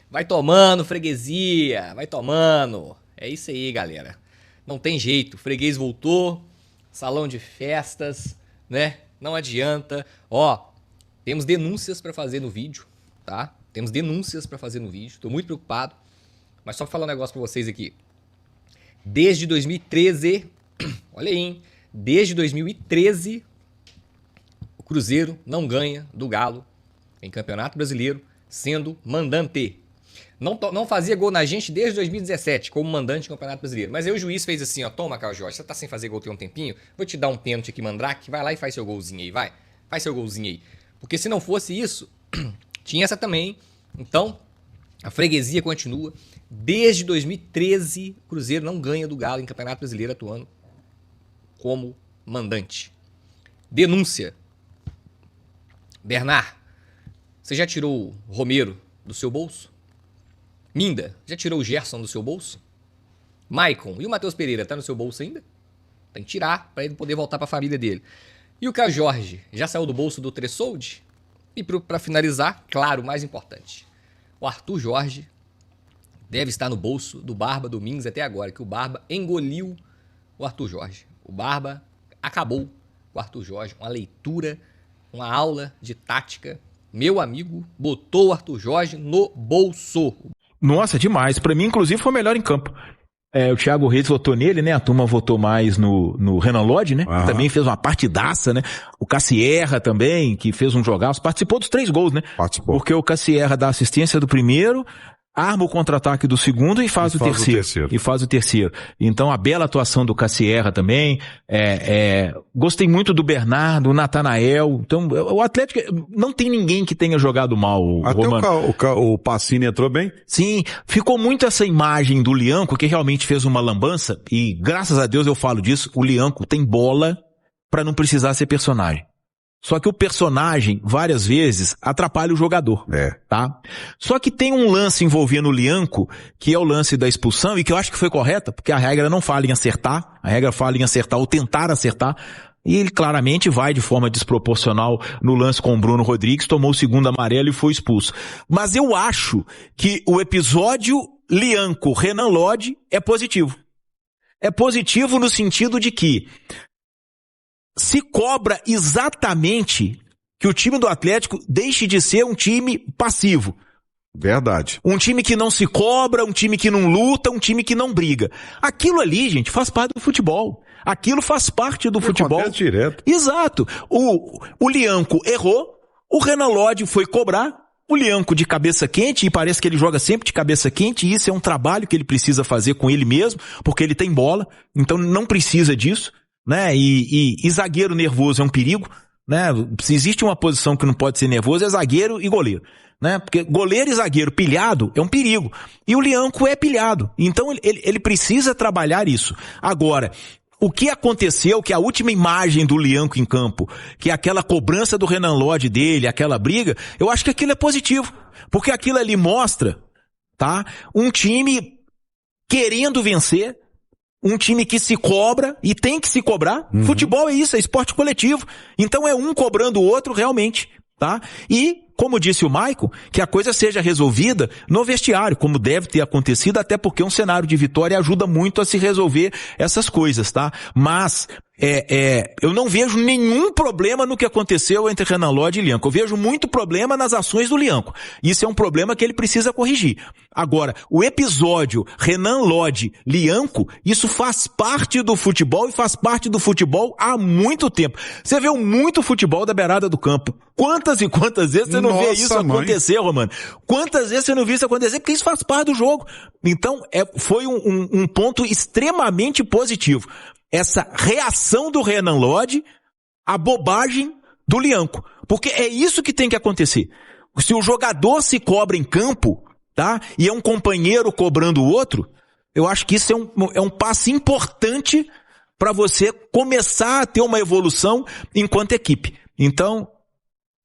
Vai tomando, freguesia, vai tomando. É isso aí, galera. Não tem jeito, freguês voltou, salão de festas, né? Não adianta. Ó, temos denúncias pra fazer no vídeo, tá? Temos denúncias pra fazer no vídeo. Tô muito preocupado, mas só pra falar um negócio pra vocês aqui. Desde 2013, olha aí, hein? Desde 2013, o Cruzeiro não ganha do Galo em Campeonato Brasileiro, sendo mandante. Não fazia gol na gente desde 2017, como mandante do Campeonato Brasileiro. Mas aí o juiz fez assim, ó, toma, Carlos Jorge, você tá sem fazer gol tem um tempinho, vou te dar um pênalti aqui, Mandrake, vai lá e faz seu golzinho aí, vai. Faz seu golzinho aí. Porque se não fosse isso, tinha essa também. Então, a freguesia continua. Desde 2013, o Cruzeiro não ganha do Galo em Campeonato Brasileiro atuando como mandante. Denúncia. Bernard, você já tirou o Romero do seu bolso? Minda, já tirou o Gerson do seu bolso? Maicon, e o Matheus Pereira, tá no seu bolso ainda? Tem que tirar para ele poder voltar para a família dele. E o Carlos Jorge, já saiu do bolso do Tressolde? E para finalizar, claro, o mais importante, o Arthur Jorge deve estar no bolso do Barba Domingues até agora, que o Barba engoliu o Arthur Jorge. O Barba acabou com o Arthur Jorge, uma leitura, uma aula de tática. Meu amigo botou o Arthur Jorge no bolso. Nossa, demais. Pra mim, inclusive, foi o melhor em campo. O Thiago Reis votou nele, né? A turma votou mais no Renan Lodge, né? Aham. Também fez uma partidaça, né? O Cassierra também, que fez um jogaço, participou dos 3 gols, né? Participou. Porque o Cassierra dá assistência do primeiro, arma o contra-ataque do segundo e faz o terceiro. E faz o terceiro. Então, a bela atuação do Cassierra também. Gostei muito do Bernardo, do Natanael. Então, o Atlético não tem ninguém que tenha jogado mal, Até Romano. o Pacini entrou bem. Sim, ficou muito essa imagem do Lianco, que realmente fez uma lambança, e graças a Deus eu falo disso, o Lianco tem bola pra não precisar ser personagem. Só que o personagem, várias vezes, atrapalha o jogador, tá? Só que tem um lance envolvendo o Lianco, que é o lance da expulsão, e que eu acho que foi correta, porque a regra não fala em acertar, a regra fala em acertar ou tentar acertar, e ele claramente vai de forma desproporcional no lance com o Bruno Rodrigues, tomou o segundo amarelo e foi expulso. Mas eu acho que o episódio Lianco-Renan Lodge é positivo. É positivo no sentido de que se cobra exatamente que o time do Atlético deixe de ser um time passivo. Verdade. Um time que não se cobra, um time que não luta, um time que não briga. Aquilo ali, gente, faz parte do futebol. Aquilo faz parte do futebol. Acontece direto. Exato. O Lianco errou, o Renan Lodge foi cobrar, o Lianco de cabeça quente, e parece que ele joga sempre de cabeça quente, e isso é um trabalho que ele precisa fazer com ele mesmo, porque ele tem bola, então não precisa disso, né? E zagueiro nervoso é um perigo, né? Se existe uma posição que não pode ser nervoso, é zagueiro e goleiro, né? Porque goleiro e zagueiro pilhado é um perigo. E o Lianco é pilhado. Então ele precisa trabalhar isso. Agora, o que aconteceu, que a última imagem do Lianco em campo, que é aquela cobrança do Renan Lodge dele, aquela briga, eu acho que aquilo é positivo. Porque aquilo ali mostra, tá? Um time querendo vencer, um time que se cobra e tem que se cobrar. Futebol é isso, é esporte coletivo. Então é um cobrando o outro realmente, tá? E, como disse o Maicon, que a coisa seja resolvida no vestiário, como deve ter acontecido, até porque um cenário de vitória ajuda muito a se resolver essas coisas, tá? Mas eu não vejo nenhum problema no que aconteceu entre Renan Lodge e Lianco. Eu vejo muito problema nas ações do Lianco. Isso é um problema que ele precisa corrigir. Agora, o episódio Renan Lodge, Lianco, isso faz parte do futebol e faz parte do futebol há muito tempo. Você vê muito futebol da beirada do campo. Quantas e quantas vezes você não vê isso acontecer, Romano? Quantas vezes você não viu isso acontecer? Porque isso faz parte do jogo. Então, foi um ponto extremamente positivo. Essa reação do Renan Lodge à bobagem do Lianco. Porque é isso que tem que acontecer. Se o jogador se cobra em campo, tá? E é um companheiro cobrando o outro, eu acho que isso é um passo importante para você começar a ter uma evolução enquanto equipe. Então,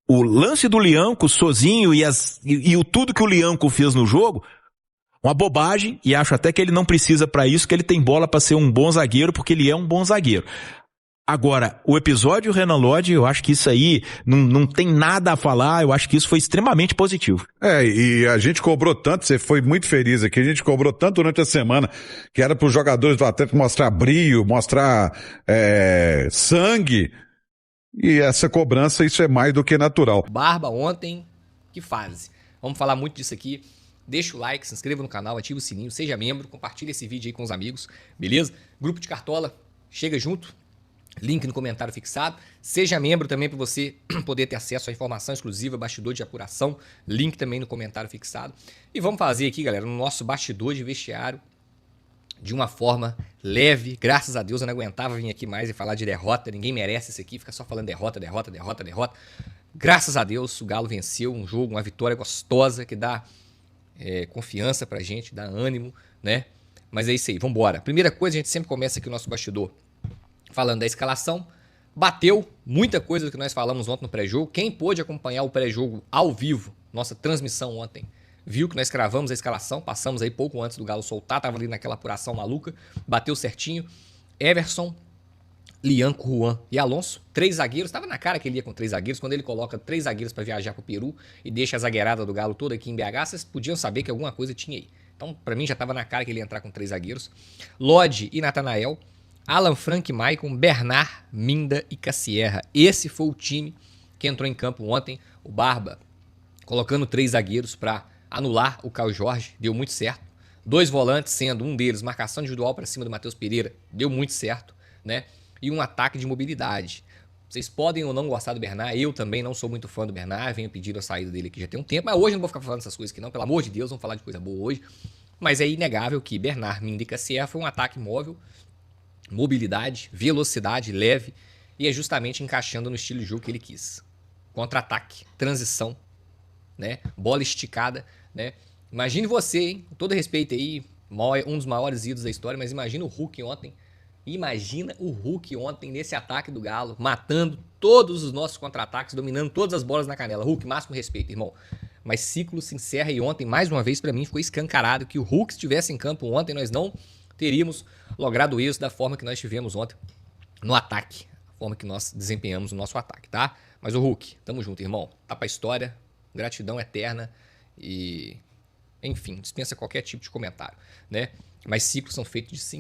o lance do Lianco sozinho e o tudo que o Lianco fez no jogo, uma bobagem, e acho até que ele não precisa para isso, que ele tem bola para ser um bom zagueiro, porque ele é um bom zagueiro. Agora, o episódio Renan Lodge, eu acho que isso aí não tem nada a falar, eu acho que isso foi extremamente positivo. E a gente cobrou tanto, você foi muito feliz aqui, a gente cobrou tanto durante a semana, que era para os jogadores do Atlético mostrar brio, mostrar sangue, e essa cobrança, isso é mais do que natural. Barba ontem, que fase. Vamos falar muito disso aqui. Deixa o like, se inscreva no canal, ativa o sininho, seja membro, compartilha esse vídeo aí com os amigos, beleza? Grupo de Cartola, chega junto. Link no comentário fixado. Seja membro também para você poder ter acesso à informação exclusiva, bastidor de apuração. Link também no comentário fixado. E vamos fazer aqui, galera, no nosso bastidor de vestiário de uma forma leve. Graças a Deus eu não aguentava vir aqui mais e falar de derrota. Ninguém merece isso aqui, fica só falando derrota. Graças a Deus o Galo venceu um jogo, uma vitória gostosa que dá confiança pra gente, dá ânimo, né? Mas é isso aí, vambora. Primeira coisa, a gente sempre começa aqui o nosso bastidor falando da escalação. Bateu muita coisa do que nós falamos ontem no pré-jogo. Quem pôde acompanhar o pré-jogo ao vivo, nossa transmissão ontem, viu que nós cravamos a escalação, passamos aí pouco antes do Galo soltar, tava ali naquela apuração maluca, bateu certinho. Everson, Lianco, Juan e Alonso, 3 zagueiros, tava na cara que ele ia com 3 zagueiros, quando ele coloca 3 zagueiros para viajar pro Peru e deixa a zagueirada do Galo toda aqui em BH, vocês podiam saber que alguma coisa tinha aí. Então, para mim já tava na cara que ele ia entrar com 3 zagueiros. Lodge e Natanael, Alan, Frank, Maicon, Bernard, Minda e Cassierra. Esse foi o time que entrou em campo ontem. O Barba colocando 3 zagueiros para anular o Caio Jorge. Deu muito certo. 2 volantes, sendo um deles marcação individual para cima do Matheus Pereira. Deu muito certo, né? E um ataque de mobilidade. Vocês podem ou não gostar do Bernard. Eu também não sou muito fã do Bernard. Venho pedindo a saída dele aqui já tem um tempo. Mas hoje eu não vou ficar falando essas coisas aqui não. Pelo amor de Deus, vamos falar de coisa boa hoje. Mas é inegável que Bernard, Minda e Cassierra foi um ataque móvel. Mobilidade, velocidade, leve, e é justamente encaixando no estilo de jogo que ele quis. Contra-ataque, transição, né? Bola esticada, né? Imagine você, hein? Com todo respeito aí, um dos maiores ídolos da história, mas imagina o Hulk ontem. Imagina o Hulk ontem nesse ataque do Galo, matando todos os nossos contra-ataques, dominando todas as bolas na canela. Hulk, máximo respeito, irmão. Mas ciclo se encerra e ontem, mais uma vez, pra mim, ficou escancarado que o Hulk estivesse em campo ontem, nós não teríamos logrado o êxito da forma que nós tivemos ontem no ataque, a forma que nós desempenhamos o nosso ataque, tá? Mas o Hulk, tamo junto, irmão. Tá pra história, gratidão eterna e, enfim, dispensa qualquer tipo de comentário, né? Mas ciclos são feitos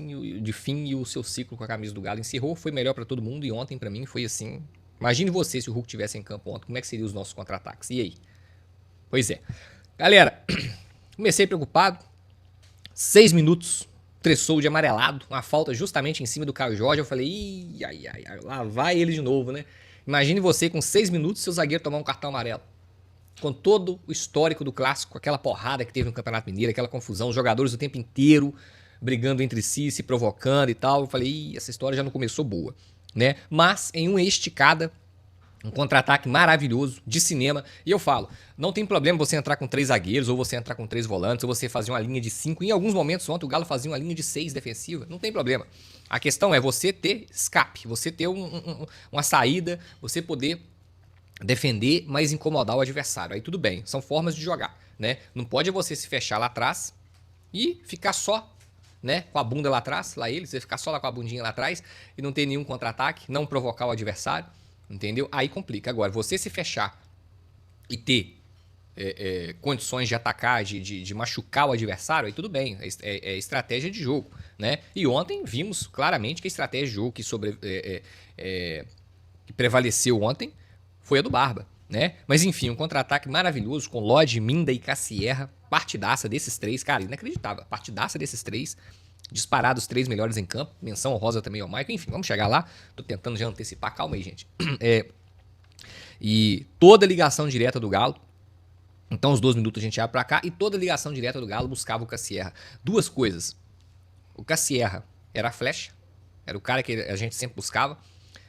de fim e o seu ciclo com a camisa do Galo encerrou, foi melhor pra todo mundo e ontem pra mim foi assim. Imagine você se o Hulk tivesse em campo ontem, como é que seriam os nossos contra-ataques? E aí? Pois é. Galera, comecei preocupado, 6 minutos, Tressold amarelado, uma falta justamente em cima do Caio Jorge. Eu falei, lá vai ele de novo, né? Imagine você com 6 minutos seu zagueiro tomar um cartão amarelo. Com todo o histórico do clássico, aquela porrada que teve no Campeonato Mineiro, aquela confusão, os jogadores o tempo inteiro brigando entre si, se provocando e tal. Eu falei, essa história já não começou boa, né? Mas em uma esticada, um contra-ataque maravilhoso de cinema. E eu falo, não tem problema você entrar com 3 zagueiros, ou você entrar com 3 volantes, ou você fazer uma linha de 5. Em alguns momentos ontem o Galo fazia uma linha de 6 defensiva. Não tem problema. A questão é você ter escape, você ter uma saída, você poder defender, mas incomodar o adversário. Aí tudo bem, são formas de jogar, né? Não pode você se fechar lá atrás e ficar só, né, com a bunda lá atrás, lá ele, você ficar só lá com a bundinha lá atrás e não ter nenhum contra-ataque, não provocar o adversário. Entendeu? Aí complica. Agora, você se fechar e ter condições de atacar, de machucar o adversário, aí tudo bem. É estratégia de jogo, né? E ontem vimos claramente que a estratégia de jogo que prevaleceu ontem foi a do Barba, né? Mas enfim, um contra-ataque maravilhoso com Lodge, Minda e Cassierra. Partidaça desses 3, cara, inacreditável. Partidaça desses 3. Disparados os 3 melhores em campo. Menção honrosa também ao Maicon. Enfim, vamos chegar lá. Tô tentando já antecipar. Calma aí, gente. E toda ligação direta do Galo. Então, os 2 minutos a gente abre pra cá. E toda ligação direta do Galo buscava o Cassierra. 2 coisas. O Cassierra era a flecha. Era o cara que a gente sempre buscava.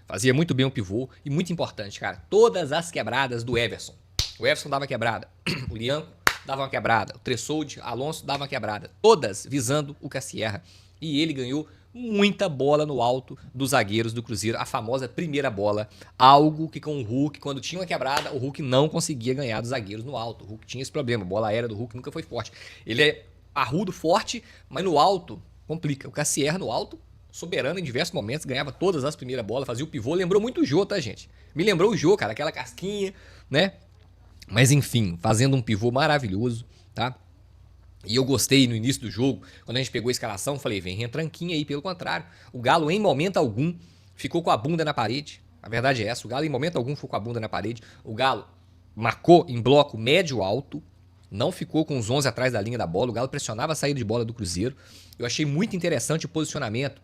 Fazia muito bem o pivô. E muito importante, cara. Todas as quebradas do Everson. O Everson dava quebrada. O Lianco dava uma quebrada, o Tressold, Alonso dava uma quebrada, todas visando o Cassierra. E ele ganhou muita bola no alto dos zagueiros do Cruzeiro, a famosa primeira bola, algo que com o Hulk, quando tinha uma quebrada, o Hulk não conseguia ganhar dos zagueiros no alto. O Hulk tinha esse problema, a bola aérea do Hulk nunca foi forte. Ele é parrudo, forte, mas no alto complica. O Cassierra no alto, soberano em diversos momentos, ganhava todas as primeiras bolas, fazia o pivô, lembrou muito o Jô, tá, gente? Me lembrou o Jô, cara, aquela casquinha, né? Mas enfim, fazendo um pivô maravilhoso, tá? E eu gostei no início do jogo, quando a gente pegou a escalação, falei, vem retranquinha aí, pelo contrário. O Galo, em momento algum, ficou com a bunda na parede. A verdade é essa, o Galo em momento algum ficou com a bunda na parede. O Galo marcou em bloco médio-alto, não ficou com os 11 atrás da linha da bola. O Galo pressionava a saída de bola do Cruzeiro. Eu achei muito interessante o posicionamento.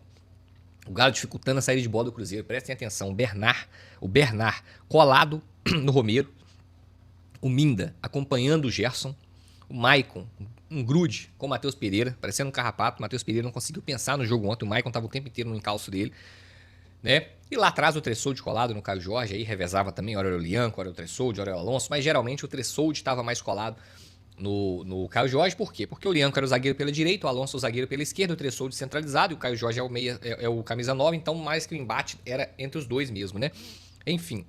O Galo dificultando a saída de bola do Cruzeiro. Prestem atenção, o Bernard colado no Romero. O Minda acompanhando o Gerson. O Maicon, um grude com o Matheus Pereira, parecendo um carrapato. O Matheus Pereira não conseguiu pensar no jogo ontem. O Maicon estava o tempo inteiro no encalço dele, né? E lá atrás o Tressoldi colado no Caio Jorge, aí revezava também, hora era o Lianco, hora era o Tressoldi, hora era o Alonso, mas geralmente o Tressoldi estava mais colado no Caio Jorge. Por quê? Porque o Lianco era o zagueiro pela direita, o Alonso o zagueiro pela esquerda, o Tressoldi centralizado, e o Caio Jorge é o camisa 9, então mais que o embate era entre os dois mesmo, né? Enfim.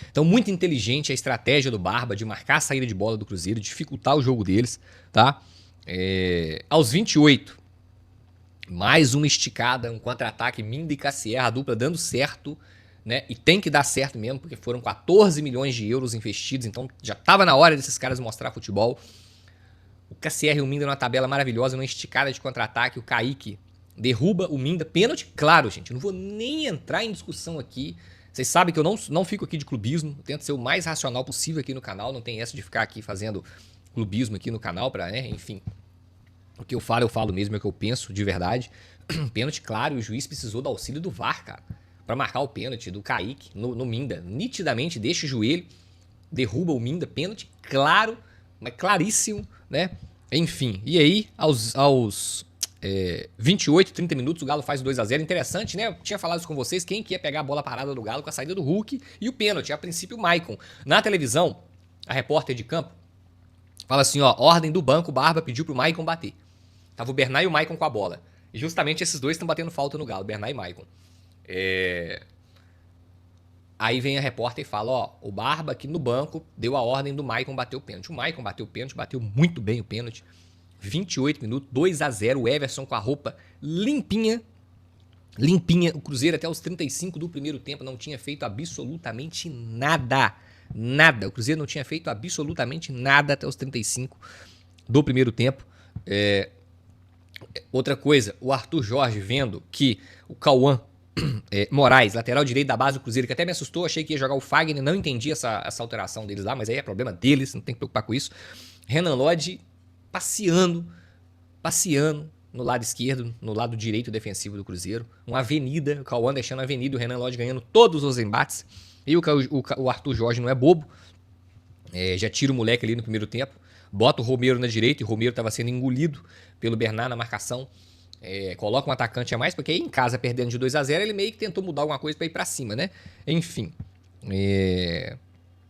Então, muito inteligente a estratégia do Barba de marcar a saída de bola do Cruzeiro, dificultar o jogo deles, tá? Aos 28, mais uma esticada, um contra-ataque, Minda e Cassierra, a dupla dando certo, né? E tem que dar certo mesmo, porque foram 14 milhões de euros investidos, então já estava na hora desses caras mostrar futebol. O Cassierra e o Minda numa tabela maravilhosa, numa esticada de contra-ataque, o Kaique derruba o Minda, pênalti, claro, gente, eu não vou nem entrar em discussão aqui. Vocês sabem que eu não fico aqui de clubismo, eu tento ser o mais racional possível aqui no canal, não tem essa de ficar aqui fazendo clubismo aqui no canal, né? Enfim, o que eu falo mesmo, é o que eu penso de verdade. Pênalti, claro, e o juiz precisou do auxílio do VAR, cara, pra marcar o pênalti do Kaique no Minda. Nitidamente deixa o joelho, derruba o Minda, pênalti, claro, mas claríssimo, né? Enfim, e aí, aos 28, 30 minutos, o Galo faz o 2-0. Interessante, né? Eu tinha falado isso com vocês, quem que ia pegar a bola parada do Galo com a saída do Hulk e o pênalti. A princípio, o Maicon. Na televisão, a repórter de campo fala assim, ó, ordem do banco, o Barba pediu pro Maicon bater. Tava o Bernard e o Maicon com a bola. E justamente esses dois estão batendo falta no Galo, Bernard e Maicon. Aí vem a repórter e fala, ó, o Barba aqui no banco deu a ordem do Maicon bater o pênalti. O Maicon bateu o pênalti, bateu muito bem o pênalti. 28 minutos, 2-0, o Everson com a roupa limpinha. O Cruzeiro até os 35 do primeiro tempo não tinha feito absolutamente nada. O Cruzeiro não tinha feito absolutamente nada até os 35 do primeiro tempo. Outra coisa, o Arthur Jorge vendo que o Cauã Moraes, lateral direito da base do Cruzeiro, que até me assustou, achei que ia jogar o Fagner, não entendi essa alteração deles lá, mas aí é problema deles, não tem que preocupar com isso. Renan Lodge passeando no lado esquerdo, no lado direito defensivo do Cruzeiro. Uma avenida, o Cauã deixando a avenida, o Renan Lodge ganhando todos os embates. E o Arthur Jorge não é bobo, já tira o moleque ali no primeiro tempo, bota o Romero na direita, e o Romero estava sendo engolido pelo Bernard na marcação. Coloca um atacante a mais, porque aí em casa, perdendo de 2-0, ele meio que tentou mudar alguma coisa para ir para cima, né? Enfim,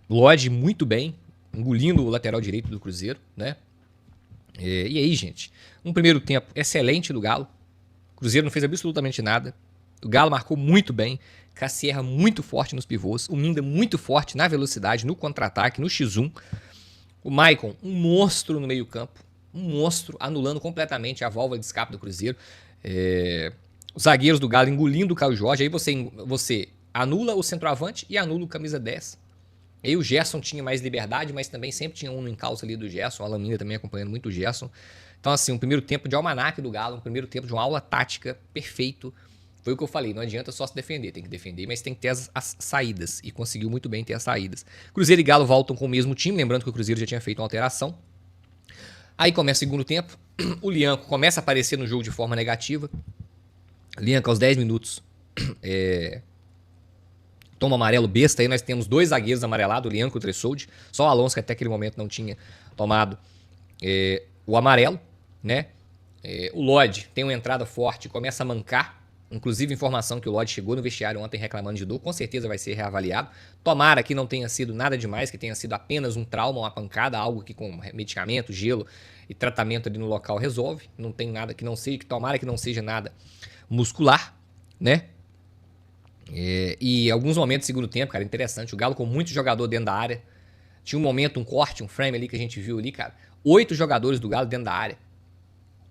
Lodge muito bem, engolindo o lateral direito do Cruzeiro, né? E aí, gente, um primeiro tempo excelente do Galo. O Cruzeiro não fez absolutamente nada. O Galo marcou muito bem. Cassierra muito forte nos pivôs. O Minda muito forte na velocidade, no contra-ataque, no X1. O Maicon, um monstro no meio-campo. Um monstro, anulando completamente a válvula de escape do Cruzeiro. Os zagueiros do Galo engolindo o Caio Jorge. Aí você anula o centroavante e anula o camisa 10. Aí o Gerson tinha mais liberdade, mas também sempre tinha um no encalço ali do Gerson. O Alan Minda também acompanhando muito o Gerson. Então, assim, um primeiro tempo de almanaque do Galo, um primeiro tempo de uma aula tática perfeito. Foi o que eu falei, não adianta só se defender, tem que defender, mas tem que ter as saídas. E conseguiu muito bem ter as saídas. Cruzeiro e Galo voltam com o mesmo time, lembrando que o Cruzeiro já tinha feito uma alteração. Aí começa o segundo tempo, o Lianco começa a aparecer no jogo de forma negativa. Lianco aos 10 minutos toma amarelo besta, aí nós temos dois zagueiros amarelados, o Lianco e o Tressoldi. Só o Alonso, que até aquele momento não tinha tomado o amarelo, né? O Lodge tem uma entrada forte, começa a mancar. Inclusive, informação que o Lodge chegou no vestiário ontem reclamando de dor, com certeza vai ser reavaliado. Tomara que não tenha sido nada demais, que tenha sido apenas um trauma, uma pancada, algo que com medicamento, gelo e tratamento ali no local resolve. Não tem nada que não seja, que tomara que não seja nada muscular, né? E alguns momentos do segundo tempo, cara, interessante. O Galo com muito jogador dentro da área. Tinha um momento, um corte, um frame ali que a gente viu ali, cara. 8 jogadores do Galo dentro da área.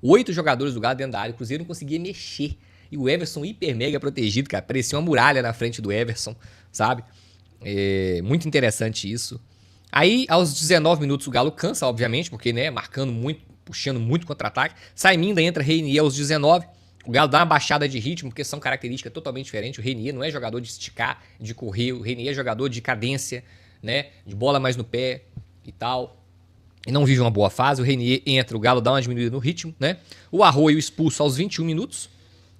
8 jogadores do Galo dentro da área. O Cruzeiro não conseguia mexer. E o Everson hiper mega protegido, cara. Parecia uma muralha na frente do Everson, sabe? Muito interessante isso. Aí, aos 19 minutos, o Galo cansa, obviamente, porque, né, marcando muito, puxando muito contra-ataque. Sai Minda, entra Reinier aos 19. O Galo dá uma baixada de ritmo, porque são características totalmente diferentes. O Reinier não é jogador de esticar, de correr. O Reinier é jogador de cadência, né, de bola mais no pé e tal. E não vive uma boa fase. O Reinier entra, o Galo dá uma diminuída no ritmo, né? O Arroio expulso aos 21 minutos,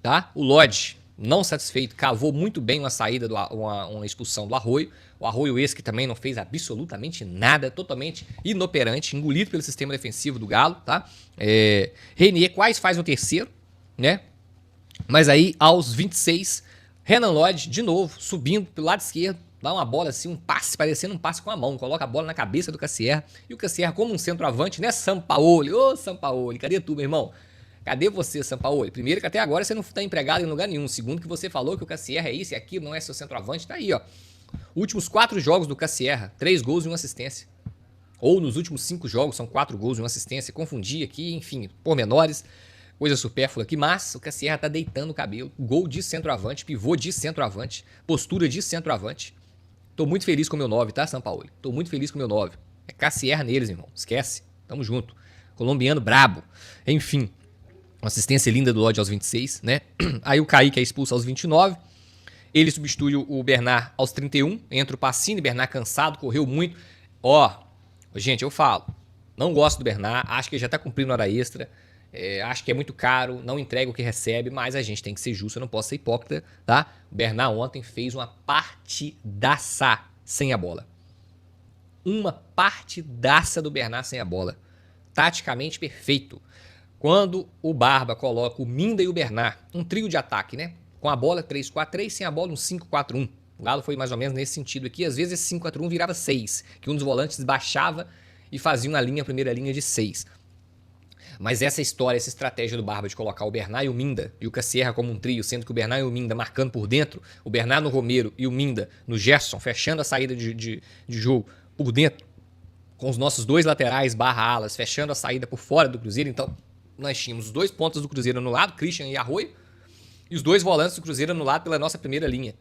tá? O Lodge, não satisfeito, cavou muito bem uma saída, uma expulsão do Arroio. O Arroio esse que também não fez absolutamente nada, totalmente inoperante, engolido pelo sistema defensivo do Galo, tá? Reinier quase faz um terceiro, né? Mas aí, aos 26, Renan Lodge, de novo, subindo pelo lado esquerdo, dá uma bola assim, um passe, parecendo um passe com a mão, coloca a bola na cabeça do Cassierra, e o Cassierra, como um centroavante, né, Sampaoli, ô Sampaoli, cadê tu, meu irmão? Cadê você, Sampaoli? Primeiro que até agora você não está empregado em lugar nenhum, segundo que você falou que o Cassierra é isso e aquilo, não é seu centroavante, tá aí, ó. Últimos 4 jogos do Cassierra, 3 gols e 1 assistência. Ou nos últimos 5 jogos, são 4 gols e 1 assistência, confundi aqui, enfim, pormenores, coisa supérflua aqui, mas o Cassierra tá deitando o cabelo, gol de centroavante, pivô de centroavante, postura de centroavante. Tô muito feliz com o meu 9, tá, Sampaoli? Tô muito feliz com o meu 9. É Cassierra neles, irmão. Esquece. Tamo junto. Colombiano brabo. Enfim. Uma assistência linda do Lodge aos 26, né? Aí o Kaique é expulso aos 29. Ele substitui o Bernard aos 31. Entra o Pacini. Bernard cansado, correu muito. Gente, eu falo. Não gosto do Bernard. Acho que ele já tá cumprindo hora extra. Acho que é muito caro, não entrega o que recebe, mas a gente tem que ser justo, eu não posso ser hipócrita, tá? O Bernard ontem fez uma partidaça sem a bola. Uma partidaça do Bernard sem a bola. Taticamente perfeito. Quando o Barba coloca o Minda e o Bernard, um trio de ataque, né? Com a bola 3-4-3, sem a bola um 5-4-1. O Galo foi mais ou menos nesse sentido aqui. Às vezes esse 5-4-1 virava 6, que um dos volantes baixava e fazia uma linha, a primeira linha de 6. Mas essa história, essa estratégia do Barba de colocar o Bernard e o Minda e o Cassierra como um trio, sendo que o Bernard e o Minda marcando por dentro, o Bernard no Romero e o Minda no Gerson, fechando a saída de jogo por dentro, com os nossos 2 laterais /alas, fechando a saída por fora do Cruzeiro. Então, nós tínhamos os 2 pontas do Cruzeiro no lado, Christian e Arroio, e os 2 volantes do Cruzeiro no lado pela nossa primeira linha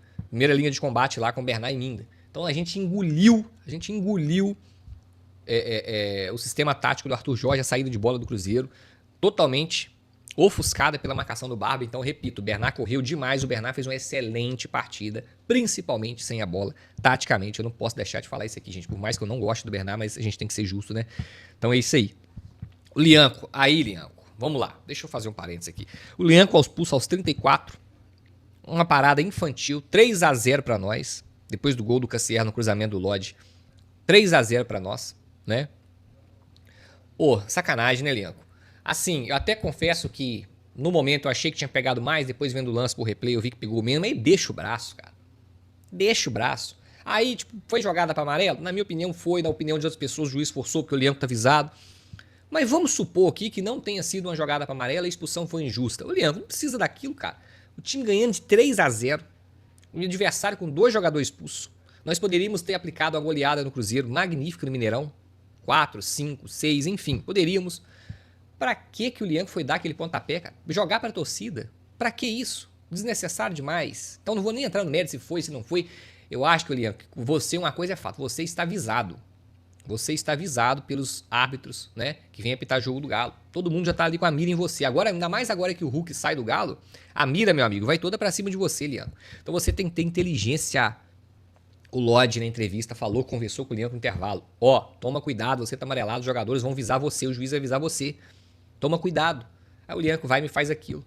de combate lá com Bernard e Minda. Então a gente engoliu o sistema tático do Arthur Jorge, a saída de bola do Cruzeiro, totalmente ofuscada pela marcação do Barba. Então, repito, o Bernard correu demais, o Bernard fez uma excelente partida, principalmente sem a bola, taticamente. Eu não posso deixar de falar isso aqui, gente, por mais que eu não goste do Bernard, mas a gente tem que ser justo, né? Então é isso aí. O Lianco, vamos lá, deixa eu fazer um parênteses aqui. O Lianco expulso aos 34, uma parada infantil, 3-0 para nós, depois do gol do Cassierra no cruzamento do Lodge, 3-0 para nós, né? Sacanagem, né, Lianco? Assim, eu até confesso que no momento eu achei que tinha pegado mais, depois vendo o lance por replay eu vi que pegou menos, mas deixa o braço, cara. Deixa o braço. Aí, foi jogada para amarelo? Na minha opinião foi, na opinião de outras pessoas o juiz forçou porque o Lianco tá avisado. Mas vamos supor aqui que não tenha sido uma jogada para amarelo e a expulsão foi injusta. O Lianco não precisa daquilo, cara. O time ganhando de 3-0, o adversário com 2 jogadores expulsos. Nós poderíamos ter aplicado a goleada no Cruzeiro, magnífica no Mineirão. 4, 5, 6, enfim, poderíamos. Pra que o Lianco foi dar aquele pontapé, cara? Jogar pra torcida? Pra que isso? Desnecessário demais. Então não vou nem entrar no mérito se foi, se não foi. Eu acho que, Lianco, você, uma coisa é fato, você está avisado. Você está avisado pelos árbitros, né, que vem apitar jogo do Galo. Todo mundo já tá ali com a mira em você. Agora, ainda mais agora que o Hulk sai do Galo, a mira, meu amigo, vai toda pra cima de você, Lianco. Então você tem que ter inteligência. O Lodge, na entrevista, conversou com o Lianco no intervalo. Toma cuidado, você tá amarelado, os jogadores vão visar você, o juiz vai visar você. Toma cuidado. Aí o Lianco vai e me faz aquilo.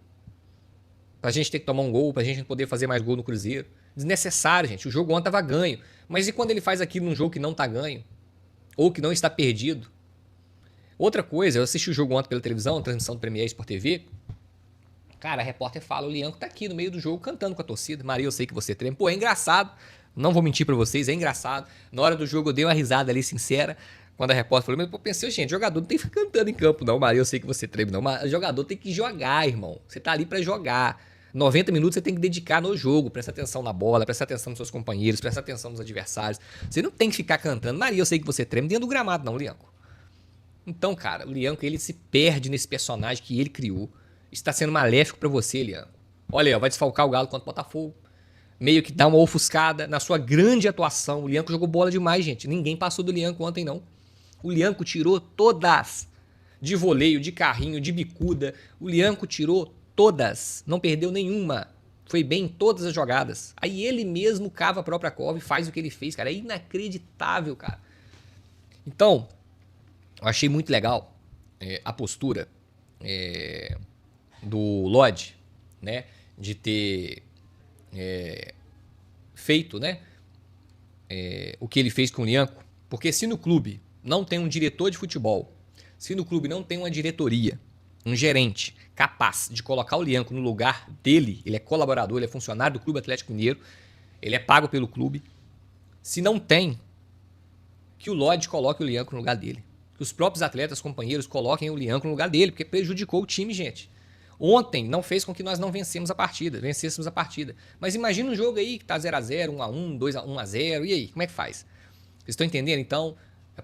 Pra gente ter que tomar um gol, pra gente não poder fazer mais gol no Cruzeiro. Desnecessário, gente. O jogo ontem tava ganho. Mas e quando ele faz aquilo num jogo que não tá ganho? Ou que não está perdido? Outra coisa, eu assisti o jogo ontem pela televisão, transmissão do Premier Sport TV. Cara, a repórter fala, o Lianco tá aqui no meio do jogo cantando com a torcida. Maria, eu sei que você treme. Pô, é engraçado. Não vou mentir pra vocês, é engraçado. Na hora do jogo eu dei uma risada ali sincera. Quando a repórter falou, mas eu pensei, gente, jogador não tem que ficar cantando em campo, não, Maria, eu sei que você treme, não. Mas jogador tem que jogar, irmão. Você tá ali pra jogar. 90 minutos você tem que dedicar no jogo. Presta atenção na bola, presta atenção nos seus companheiros, presta atenção nos adversários. Você não tem que ficar cantando, Maria, eu sei que você treme, dentro do gramado, não, Lianco. Então, cara, o Lianco, ele se perde nesse personagem que ele criou. Está sendo maléfico pra você, Lianco. Olha aí, ó, vai desfalcar o Galo contra o Botafogo. Meio que dá uma ofuscada na sua grande atuação. O Lianco jogou bola demais, gente. Ninguém passou do Lianco ontem, não. O Lianco tirou todas. De voleio, de carrinho, de bicuda. O Lianco tirou todas. Não perdeu nenhuma. Foi bem em todas as jogadas. Aí ele mesmo cava a própria cova e faz o que ele fez, cara. É inacreditável, cara. Então, eu achei muito legal a postura do Lodge, né? De ter feito, né? O que ele fez com o Lianco. Porque se no clube não tem um diretor de futebol, se no clube não tem uma diretoria, um gerente capaz de colocar o Lianco no lugar dele, ele é colaborador, ele é funcionário do Clube Atlético Mineiro, ele é pago pelo clube. Se não tem, que o Lodge coloque o Lianco no lugar dele. Que os próprios atletas, companheiros, coloquem o Lianco no lugar dele, porque prejudicou o time, gente. Ontem não fez com que nós não vencêssemos a partida. Mas imagina um jogo aí que tá 0x0, 1x1, 1x0, e aí, como é que faz? Vocês estão entendendo? Então,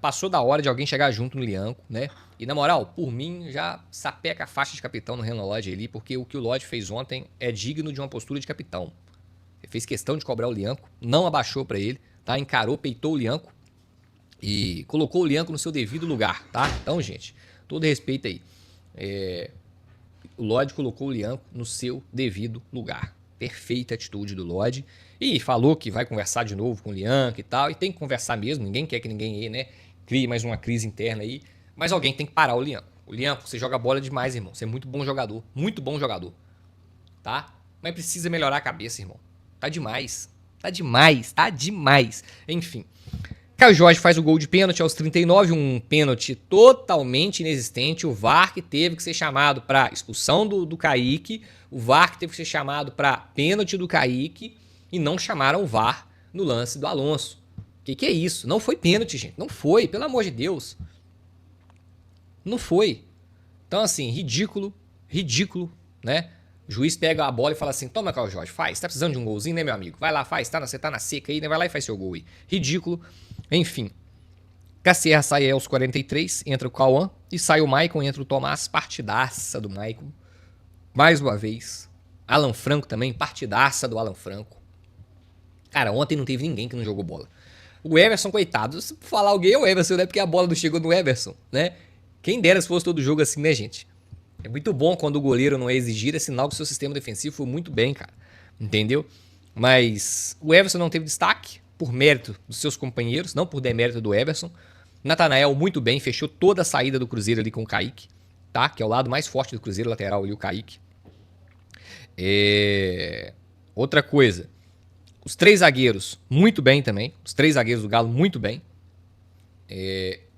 passou da hora de alguém chegar junto no Lianco, né? E na moral, por mim, já sapeca a faixa de capitão no Renan Lodge ali, porque o que o Lodge fez ontem é digno de uma postura de capitão. Ele fez questão de cobrar o Lianco, não abaixou pra ele, tá? Encarou, peitou o Lianco e colocou o Lianco no seu devido lugar, tá? Então, gente, todo respeito aí. O Lodge colocou o Lianco no seu devido lugar. Perfeita atitude do Lodge. E falou que vai conversar de novo com o Lianco e tal. E tem que conversar mesmo. Ninguém quer que ninguém, né, crie mais uma crise interna aí. Mas alguém tem que parar o Lianco. O Lianco, você joga bola demais, irmão. Você é muito bom jogador. Muito bom jogador. Tá? Mas precisa melhorar a cabeça, irmão. Tá demais. Enfim. Caio Jorge faz o gol de pênalti aos 39, um pênalti totalmente inexistente. O VAR que teve que ser chamado para expulsão do Kaique, o VAR que teve que ser chamado para pênalti do Kaique e não chamaram o VAR no lance do Alonso. Que é isso? Não foi pênalti, gente. Não foi, pelo amor de Deus. Não foi. Então, assim, ridículo, né? O juiz pega a bola e fala assim, toma, Caio Jorge, faz. Tá precisando de um golzinho, né, meu amigo? Vai lá, faz. Você tá na seca aí, né? Vai lá e faz seu gol aí. Ridículo. Enfim. Cassierra sai aos 43, entra o Cauã e sai o Maicon, entra o Tomás. Partidaça do Maicon. Mais uma vez. Alan Franco também, partidaça do Alan Franco. Cara, ontem não teve ninguém que não jogou bola. O Everson, coitado, se falar alguém é o Everson, né? Porque a bola não chegou no Everson, né? Quem dera se fosse todo jogo assim, né, gente? É muito bom quando o goleiro não é exigido, é sinal que o seu sistema defensivo foi muito bem, cara. Entendeu? Mas o Everson não teve destaque por mérito dos seus companheiros, não por demérito do Everson. Natanael muito bem, fechou toda a saída do Cruzeiro ali com o Kaique, tá? Que é o lado mais forte do Cruzeiro, lateral ali, o Kaique. Outra coisa, os três zagueiros muito bem também, os três zagueiros do Galo muito bem.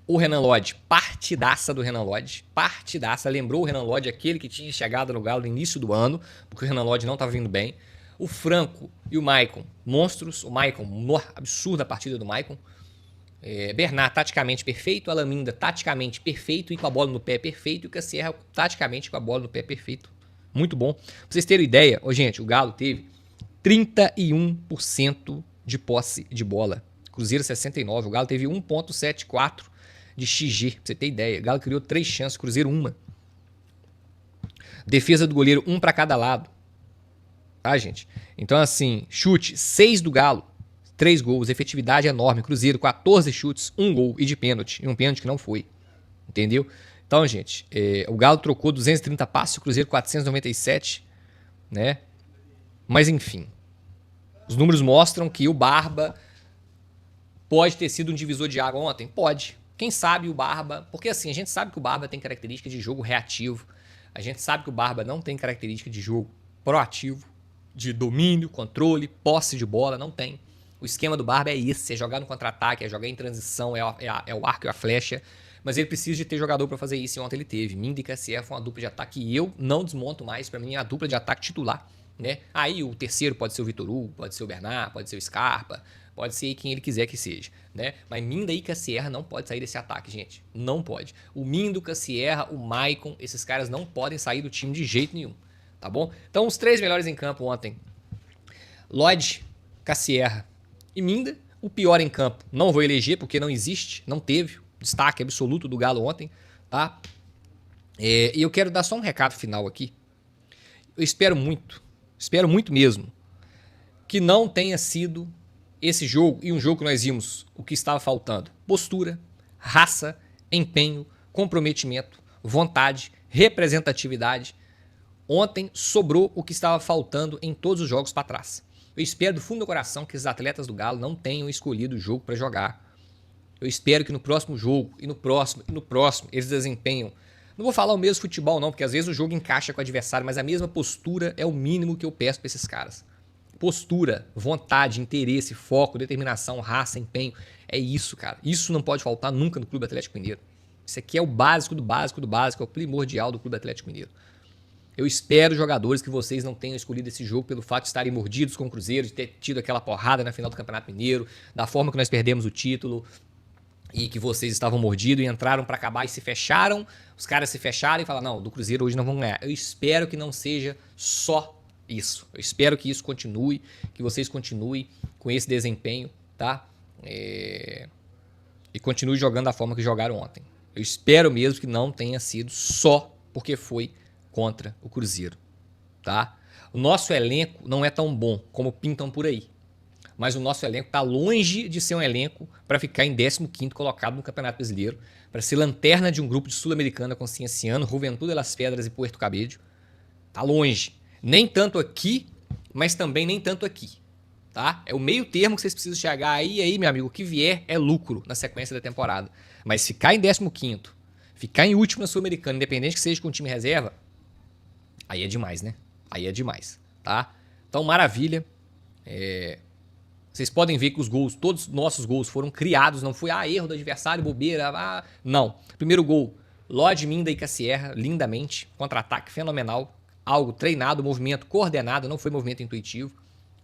O Renan Lodge, partidaça do Renan Lodge, partidaça, lembrou o Renan Lodge, aquele que tinha chegado no Galo no início do ano, porque o Renan Lodge não estava vindo bem. O Franco e o Maicon, monstros, o Maicon, absurda a partida do Maicon. Bernard, taticamente perfeito, Alaminda, taticamente perfeito e com a bola no pé perfeito, e o Cassierra, taticamente com a bola no pé perfeito. Muito bom. Pra vocês terem ideia, gente, o Galo teve 31% de posse de bola. Cruzeiro 69%, o Galo teve 1,74 de XG, pra você ter ideia. O Galo criou 3 chances, Cruzeiro 1. Defesa do goleiro, 1 para cada lado. Tá, gente? Então, assim, chute, 6 do Galo, 3 gols, efetividade enorme. Cruzeiro, 14 chutes, 1 gol e de pênalti. E um pênalti que não foi. Entendeu? Então, gente, o Galo trocou 230 passes, o Cruzeiro 497, né? Mas, enfim. Os números mostram que o Barba pode ter sido um divisor de água ontem? Pode. Quem sabe o Barba... Porque, assim, a gente sabe que o Barba tem característica de jogo reativo. A gente sabe que o Barba não tem característica de jogo proativo, de domínio, controle, posse de bola, não tem. O esquema do Barba é esse, é jogar no contra-ataque, é jogar em transição, é o arco e a flecha, mas ele precisa de ter jogador para fazer isso, e ontem ele teve. Minda e Cassierra foi uma dupla de ataque e eu não desmonto mais, para mim é a dupla de ataque titular, né? Aí o terceiro pode ser o Vitor Hugo, pode ser o Bernard, pode ser o Scarpa, pode ser quem ele quiser que seja, né? Mas Minda e Cassierra não pode sair desse ataque, gente, não pode. O Minda, o Cassierra, o Maicon, esses caras não podem sair do time de jeito nenhum. Tá bom? Então, os 3 melhores em campo ontem. Lodge, Cassierra e Minda. O pior em campo não vou eleger, porque não existe, não teve destaque absoluto do Galo ontem, tá? E eu quero dar só um recado final aqui. Eu espero muito espero muito mesmo, que não tenha sido esse jogo e um jogo que nós vimos o que estava faltando. Postura, raça, empenho, comprometimento, vontade, representatividade. Ontem sobrou o que estava faltando em todos os jogos para trás. Eu espero do fundo do coração que os atletas do Galo não tenham escolhido o jogo para jogar. Eu espero que no próximo jogo, e no próximo, eles desempenham. Não vou falar o mesmo futebol não, porque às vezes o jogo encaixa com o adversário, mas a mesma postura é o mínimo que eu peço para esses caras. Postura, vontade, interesse, foco, determinação, raça, empenho. É isso, cara. Isso não pode faltar nunca no Clube Atlético Mineiro. Isso aqui é o básico do básico do básico, é o primordial do Clube Atlético Mineiro. Eu espero, jogadores, que vocês não tenham escolhido esse jogo pelo fato de estarem mordidos com o Cruzeiro, de ter tido aquela porrada na final do Campeonato Mineiro, da forma que nós perdemos o título, e que vocês estavam mordidos e entraram para acabar e se fecharam, os caras se fecharam e falaram, não, do Cruzeiro hoje não vão ganhar. Eu espero que não seja só isso. Eu espero que isso continue, que vocês continuem com esse desempenho, tá? E continuem jogando da forma que jogaram ontem. Eu espero mesmo que não tenha sido só porque foi contra o Cruzeiro, tá? O nosso elenco não é tão bom como pintam por aí, mas o nosso elenco está longe de ser um elenco para ficar em 15º colocado no Campeonato Brasileiro, para ser lanterna de um grupo de Sul-Americana com Cienciano, Juventude de Las Pedras e Puerto Cabello. Tá longe. Nem tanto aqui, mas também nem tanto aqui, tá? É o meio termo que vocês precisam chegar aí, meu amigo, o que vier é lucro na sequência da temporada. Mas ficar em 15º, ficar em último na Sul-Americana, independente que seja com o time reserva, aí é demais, né? Aí é demais, tá? Então, maravilha. Vocês podem ver que os gols, todos os nossos gols foram criados, não foi erro do adversário, bobeira, não. Primeiro gol, Lodi, Minda e Cassierra, lindamente, contra-ataque fenomenal, algo treinado, movimento coordenado, não foi movimento intuitivo.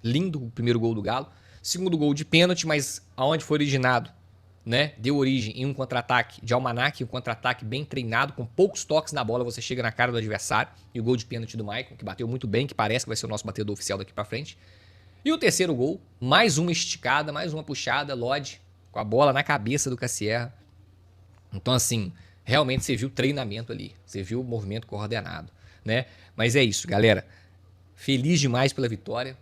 Lindo o primeiro gol do Galo. Segundo gol de pênalti, mas aonde foi originado, né? Deu origem em um contra-ataque de Almanac, um contra-ataque bem treinado, com poucos toques na bola, você chega na cara do adversário. E o gol de pênalti do Maicon, que bateu muito bem, que parece que vai ser o nosso batedor oficial daqui pra frente. E o terceiro gol, mais uma esticada, mais uma puxada, Lodi, com a bola na cabeça do Cassierra. Então, assim, realmente você viu treinamento ali, você viu o movimento coordenado, né? Mas é isso, galera. Feliz demais pela vitória.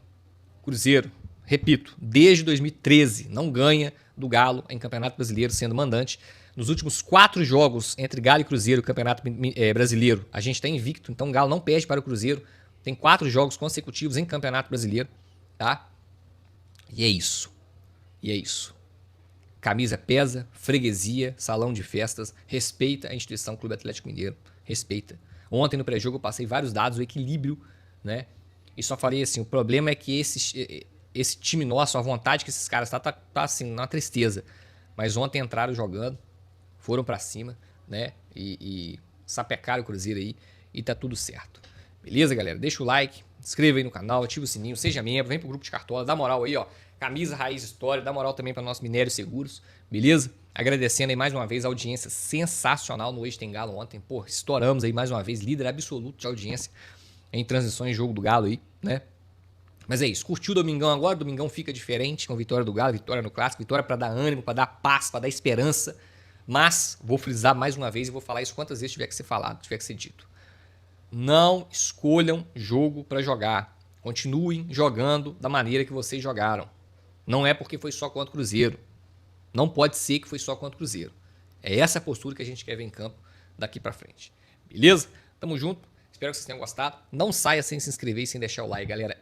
Cruzeiro, repito, desde 2013 não ganha do Galo em Campeonato Brasileiro sendo mandante. Nos últimos 4 jogos entre Galo e Cruzeiro, Campeonato Brasileiro, a gente está invicto, então o Galo não perde para o Cruzeiro. Tem 4 jogos consecutivos em Campeonato Brasileiro, tá? E é isso. E é isso. Camisa pesa, freguesia, salão de festas, respeita a instituição Clube Atlético Mineiro, respeita. Ontem no pré-jogo eu passei vários dados, o equilíbrio, né? E só falei assim, o problema é que esse time nosso, a vontade que esses caras tá assim, na tristeza. Mas ontem entraram jogando, foram pra cima, né? E sapecaram o Cruzeiro aí e tá tudo certo. Beleza, galera? Deixa o like, se inscreva aí no canal, ativa o sininho, seja membro, vem pro grupo de Cartola, dá moral aí, ó. Camisa Raiz História, dá moral também para nosso Minério Seguros, beleza? Agradecendo aí mais uma vez a audiência sensacional no Hoje Tem Galo ontem. Pô, estouramos aí mais uma vez, líder absoluto de audiência em transmissões de jogo do Galo aí, né? Mas é isso, curtiu o Domingão agora? O Domingão fica diferente com a vitória do Galo, vitória no Clássico, vitória para dar ânimo, para dar paz, para dar esperança. Mas vou frisar mais uma vez e vou falar isso quantas vezes tiver que ser falado, tiver que ser dito. Não escolham jogo para jogar. Continuem jogando da maneira que vocês jogaram. Não é porque foi só contra o Cruzeiro. Não pode ser que foi só contra o Cruzeiro. É essa a postura que a gente quer ver em campo daqui pra frente. Beleza? Tamo junto. Espero que vocês tenham gostado. Não saia sem se inscrever e sem deixar o like, galera.